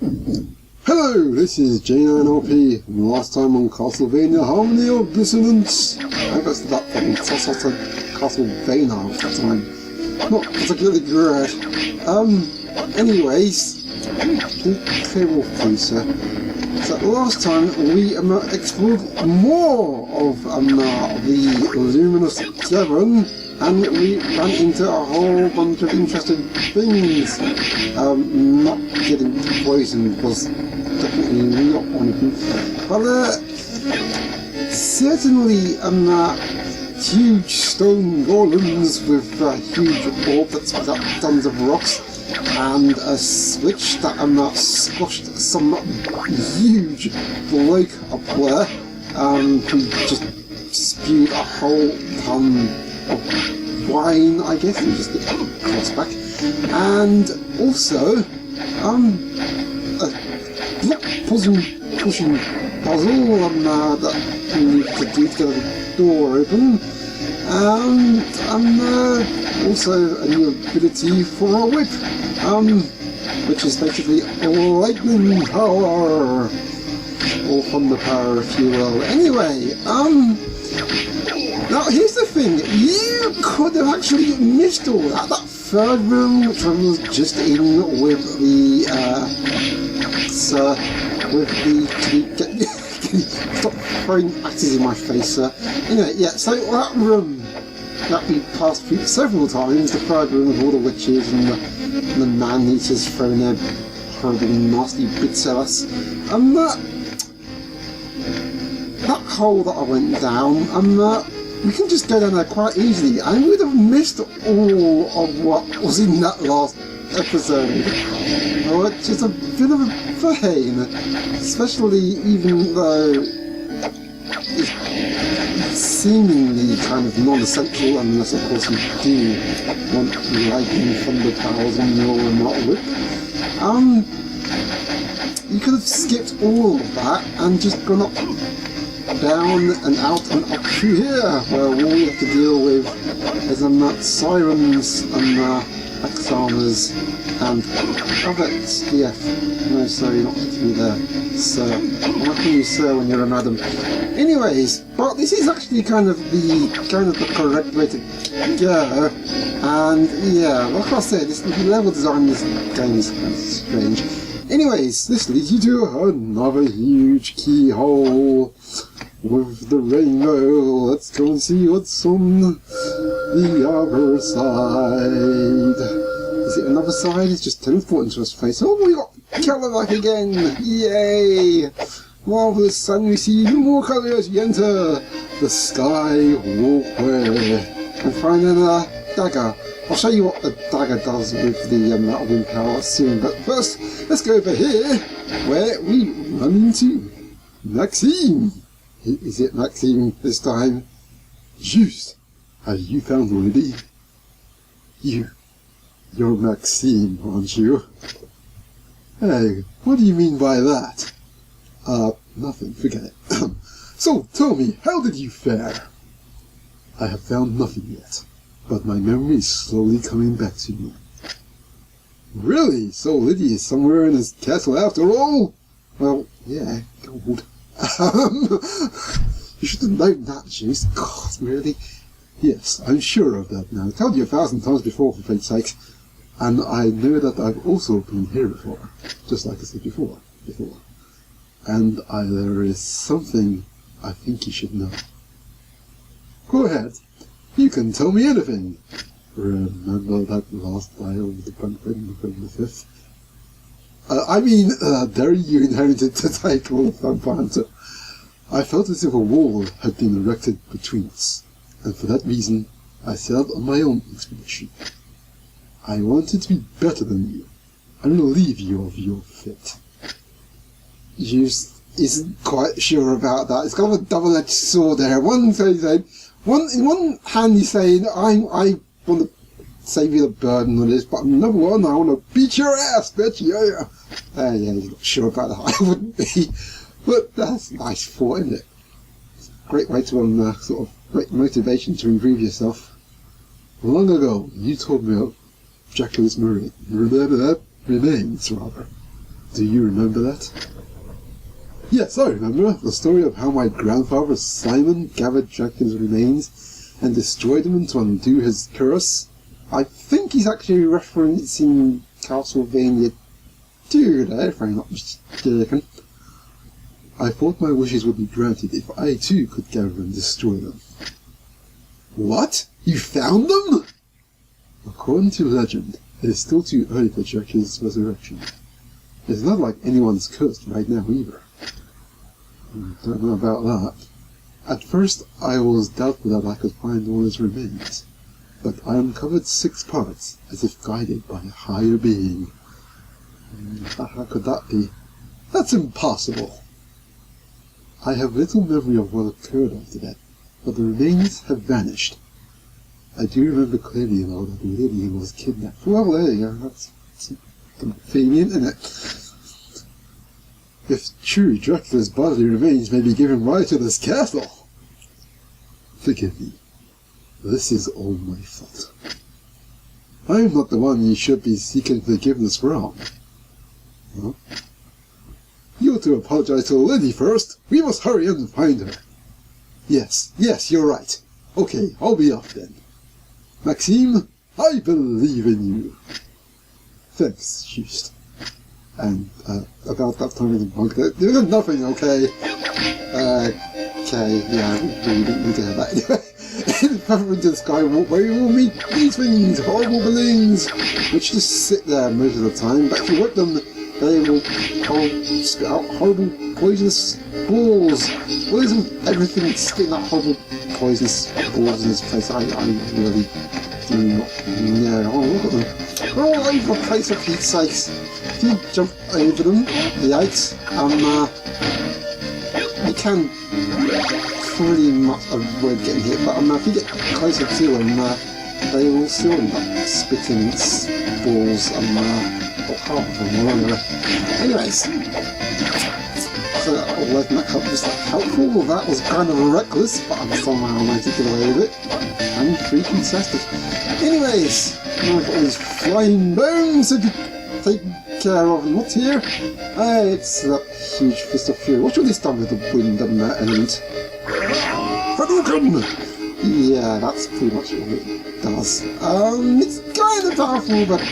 Hello, this is J9LP. Last time on Castlevania Harmony of Dissonance. I got to that fucking Castlevania that time. Not particularly good. Anyways, clear off please, sir. So last time we explored more of the Luminous Cavern, and we ran into a whole bunch of interesting things. Not getting poisoned was definitely not one of them. But certainly huge stone golems with huge orb that spit out tons of rocks, and a switch that squashed some huge bloke up there, who just spewed a whole ton of wine, I guess, and just get crossed back. And also, a block pushing puzzle that you need to do to get the door open. And also a new ability for a whip, which is basically lightning power, or thunder power if you will. Anyway, now here's the thing, you could have actually missed all that. That third room, which I was just in with the, stop throwing axes in my face, sir. Anyway, yeah, so that room that we passed through several times, the third room with all the witches and the man-eaters throwing their horrible nasty bits at us, and that hole that I went down, we can just go down there quite easily, and we would have missed all of what was in that last episode, which is a bit of a pain, especially even though it's seemingly kind of non-essential, unless of course you do want lightning thunder powers on your remote whip. You could have skipped all of that and just gone up, down and out and up through here, where all we have to deal with is sirens and Axanas and others. Yeah, no, sorry, not to be there, sir. I'm not calling you sir when you're a madam. Anyways, but this is actually kind of the correct way to go. And yeah, like I said, the level design in this game is kind of strange. Anyways, this leads you to another huge keyhole with the rainbow. Let's go and see what's on the other side. Is it another side? It's just teleporting to us face. Oh, we got colour back again! Yay! Marvellous, and we see even more colour as we enter the sky walkway and find a dagger. I'll show you what the dagger does with the wind power soon, but first, let's go over here, where we run into Maxim. Is it Maxim this time? Juste, have you found Lydie? You're Maxim, aren't you? Hey, what do you mean by that? Nothing, forget it. So, tell me, how did you fare? I have found nothing yet, but my memory is slowly coming back to me. Really? So Lydie is somewhere in his castle after all? Well, yeah, gold. You should have known that, Juste. God, really? Yes, I'm sure of that now. I told you 1,000 times before, for fate's sake. And I know that I've also been here before, just like I said before. And there is something I think you should know. Go ahead. You can tell me anything. Remember that last night of the banquet on the 5th? Derry, you inherited the title of Vampire Hunter. I felt as if a wall had been erected between us, and for that reason I set out on my own expedition. I wanted to be better than you, and relieve you of your fate. Juste isn't quite sure about that. It's kind of a double-edged sword there. In one hand he's saying, I want to save you the burden of this, but another one, I want to beat your ass, bitch, yeah. Yeah, he's not sure about that. I wouldn't be. But that's nice thought, isn't it? It's a great way to, sort of, great motivation to improve yourself. Long ago, you told me of Dracula's remains, rather. Do you remember that? Yes, I remember the story of how my grandfather Simon gathered Dracula's remains and destroyed them to undo his curse. I think he's actually referencing Castlevania 2 there, if I'm not mistaken. I thought my wishes would be granted if I too could gather and destroy them. What? You found them? According to legend, it is still too early for Dracula's resurrection. It's not like anyone's cursed right now either. Don't know about that. At first I was doubtful that I could find all his remains, but I uncovered 6 parts, as if guided by a higher being. How could that be? That's impossible! I have little memory of what occurred after that, but the remains have vanished. I do remember clearly, though, that Lydie was kidnapped. Well, there you go, that's convenient, isn't it? If true, Dracula's bodily remains may be given right to this castle. Forgive me. This is all my fault. I am not the one you should be seeking forgiveness from. Huh? You ought to apologize to Lydie first. We must hurry and find her. Yes, you're right. Okay, I'll be off then. Maxim, I believe in you. Thanks, Juste. And, about that time in the bunk, there was nothing, okay? Okay, yeah, we didn't need to have that anyway. Further into the sky, where you will meet these things, horrible balloons, which just sit there most of the time, but if you whip them, they will spit out horrible poisonous balls. What is everything spitting out horrible poisonous balls in this place? I really do not know. Oh, look at them. They're all over the place, for Pete's sakes. If you jump over them, yikes, you can pretty much avoid getting hit, but if you get closer to them, they will still end up spitting balls, or half of them, or whatever. Anyways, so wasn't that helpful? Well, that was kind of reckless, but I somehow managed to get away with it. And freaking fantastic. Anyways, now I've got all these flying bones to take care of, and what's here? It's that huge fist of fury. What should this done with the wind and that element? Hadouken! Yeah, that's pretty much all it does. It's kind of powerful, but I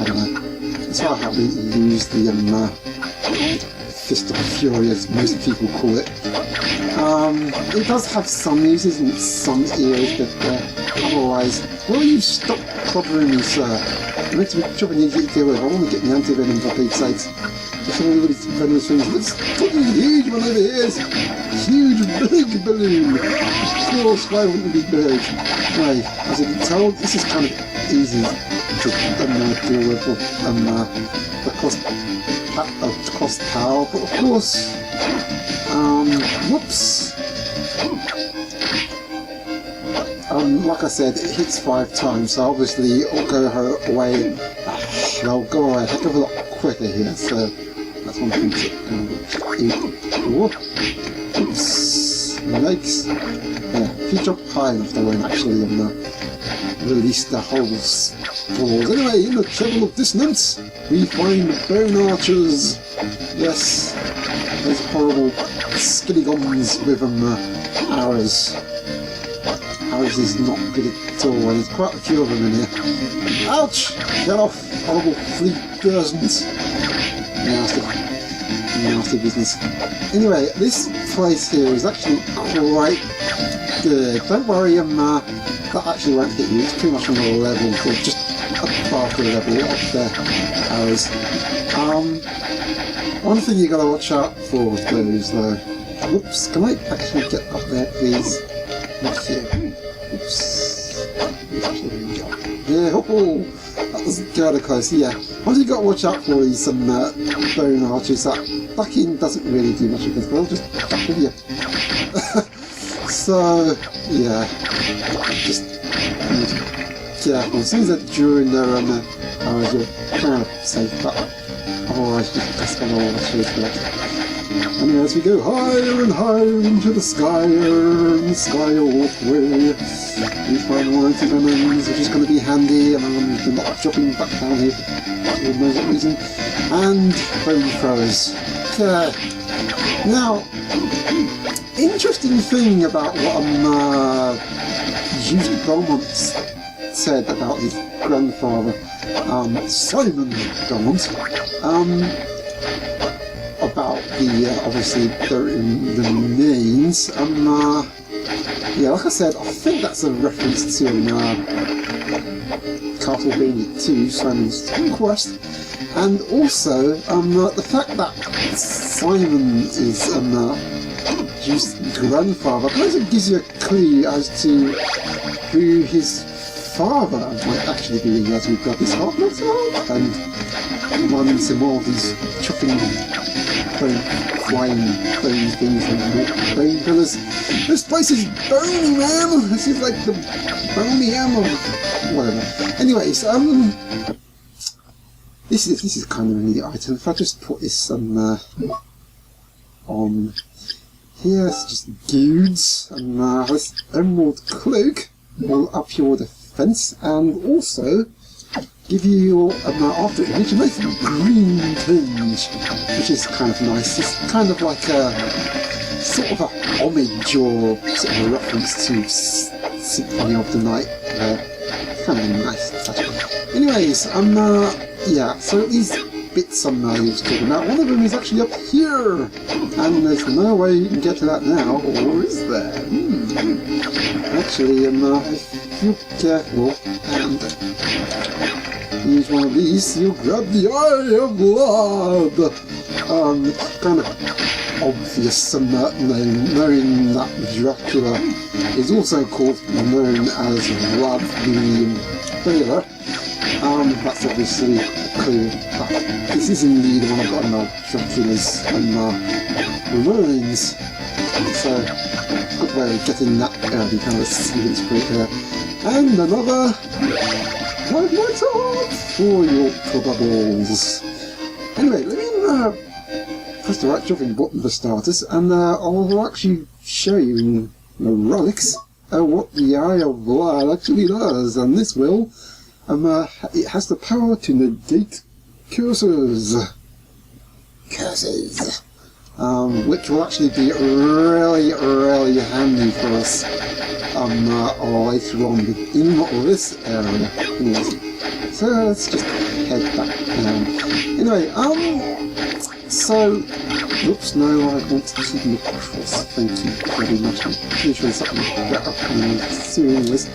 don't know. That's why I haven't used the fist of fury, as most people call it. It does have some uses in some areas, but otherwise, will you stop clobbering me, sir? I'm meant to be chopping easy to deal with. I want to get the anti-venom for Pete's sakes. Just all these venomous things. Let's put a huge one over here. Huge, big balloon. Small sky wouldn't be big. Anyway, as you can tell, this is kind of easy to deal with. The cost power, but of course, whoops. Like I said, it hits 5 times, so obviously it'll go her way. They'll go away a heck of a lot quicker here, so that's one thing to oops, legs. Yeah, if you jump high enough, they won't actually release the whole balls. Anyway, in the Chapel of Dissonance, we find bone archers. Yes, those horrible skinny guns with arrows. Arrows is not good at all, and there's quite a few of them in here. Ouch! Get off! Horrible flea versions. Nasty business. Anyway, this place here is actually quite good. Don't worry, that actually won't hit you. It's pretty much on the level, or just above the level of the arrows. One thing you gotta watch out for with those, though. Whoops! Can I actually get up there, please? Not here. Oops. Yeah, oh, that was kind of close, yeah. What you got to watch out for is some bone archers. That ducking doesn't really do much against, they'll just duck with you. So, yeah, just be careful. As soon as they're during their arrows, you're kind of safe, but otherwise just press on all the shoes for that. And as we go higher and higher into the sky all the way, we find more anti-venoms, which is going to be handy, and I'm not dropping back down here for no reason. And bone throwers. Okay. Now, interesting thing about what Juste Belmont said about his grandfather, Simon Belmont, about the obviously the remains. Yeah, like I said, I think that's a reference to Castlevania 2, Simon's Quest, and also the fact that Simon is Juste's grandfather kind of gives you a clue as to who his father might actually be, as we've got this half and runs him all of these chuffin flying bone things and bone pillars. This place is bony, man! This is like the bony of whatever. Anyways, this is kind of a neat item. If I just put this on here, it's just dudes, and this emerald cloak will up your defense and also give you after image a nice green tinge, which is kind of nice. It's kind of like a sort of a homage or sort of a reference to Symphony of the Night. Kind of a nice touch. Anyways, yeah, so these bits I was talking about, one of them is actually up here, and there's no way you can get to that now, or is there? Actually, if you're careful and use one of these, you'll grab the Eye of Blood! Kind of obvious knowing that Dracula is also known as Vlad the Impaler. That's obviously a clue that this is indeed one of Dracula's remains. So, good way of getting that early kind of sequence break there. And another highlighter for your probables. Anyway, let me press the right jumping button for starters, and I'll actually show you in the relics what the Eye of Blood actually does, and this will. It has the power to negate curses, which will actually be really, really handy for us later on in this area. Anyways, so let's just head back down. Anyway, so, oops, no, I want to keep them across. Thank you very much. I'm pretty sure something better coming soon with.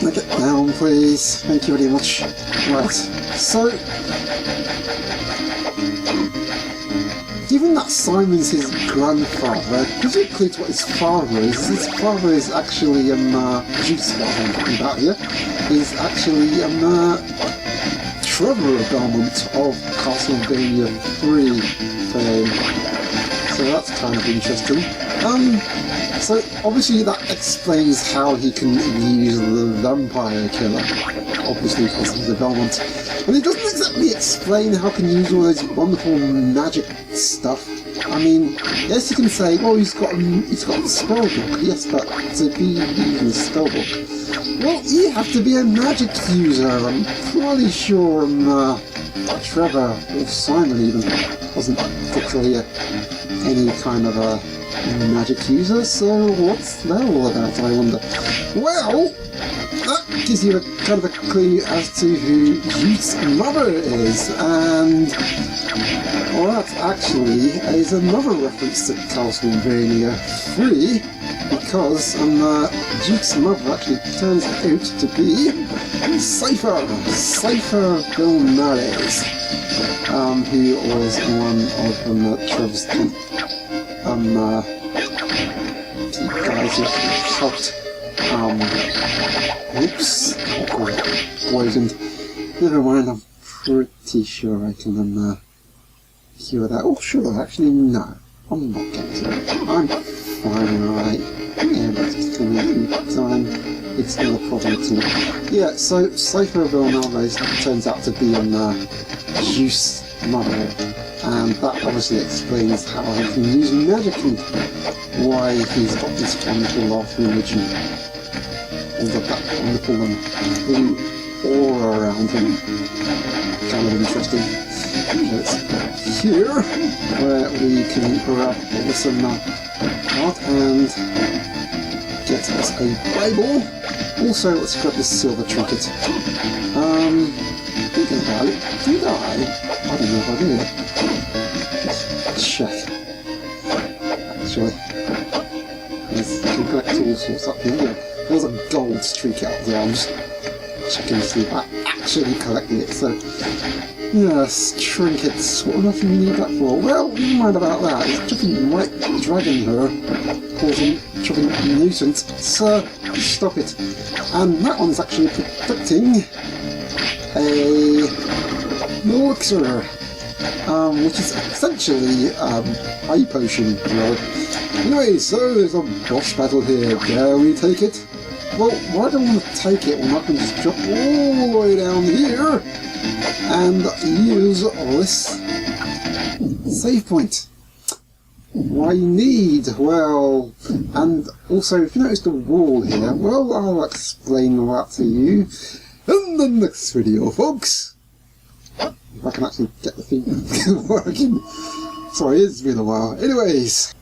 Get down, please. Thank you very much. Right, so, given that Simon's his grandfather, gives you a clue to what his father is. His father is actually, Juste, what I'm talking about here, is actually, Trevor Belmont of Castlevania 3 fame. So that's kind of interesting. So obviously that explains how he can use the vampire killer, obviously because he's a Belmont. And it doesn't exactly explain how he can use all those wonderful magic stuff. I mean, yes, you can say, well, he's got the spell book, yes, but to be using the spell book, well, you have to be a magic user. I'm pretty sure Trevor, or Simon even, wasn't particularly any kind of a magic user, so what's that all about, I wonder? Well, that gives you a kind of a clue as to who Juste's mother is, and well, that actually is another reference to Castlevania 3, because Juste's mother actually turns out to be Cypher Belmont, who was one of Trevor's guys who helped oops, poisoned. Never mind, I'm pretty sure I can cure that. Oh sure, actually no, I'm not getting to it. I'm fine, right? Yeah, that's just coming in time. It's not a problem at all. Yeah, so Cypher Belmont turns out to be Juste's mother. And that obviously explains how he can use magic and why he's got this wonderful laughing religion. All of that wonderful and blue aura around him. Kind of interesting. It's here where we can grab some art and get us a Bible. Also, let's grab this silver trinket. I think I got it. Did I? I don't know if I did. Let's check. Actually, you can collect all sorts up here. Yeah, there's a gold streak out there. I'm just checking to see if I actually collected it. So, yes, trinkets. What on earth do you need that for? Well, never mind about that. It's chuffin right dragging her, causing chuffin nuisance. Sir, stop it. And that one's actually protecting a elixir, which is essentially a potion. Anyway, so there's a boss battle here. Dare we take it? Well, why do I want to take it when I can just jump all the way down here and use this save point? Why need? Well, and also, if you notice the wall here, well, I'll explain that to you in the next video, folks. If I can actually get the thing working. Sorry, it's been a while. Anyways.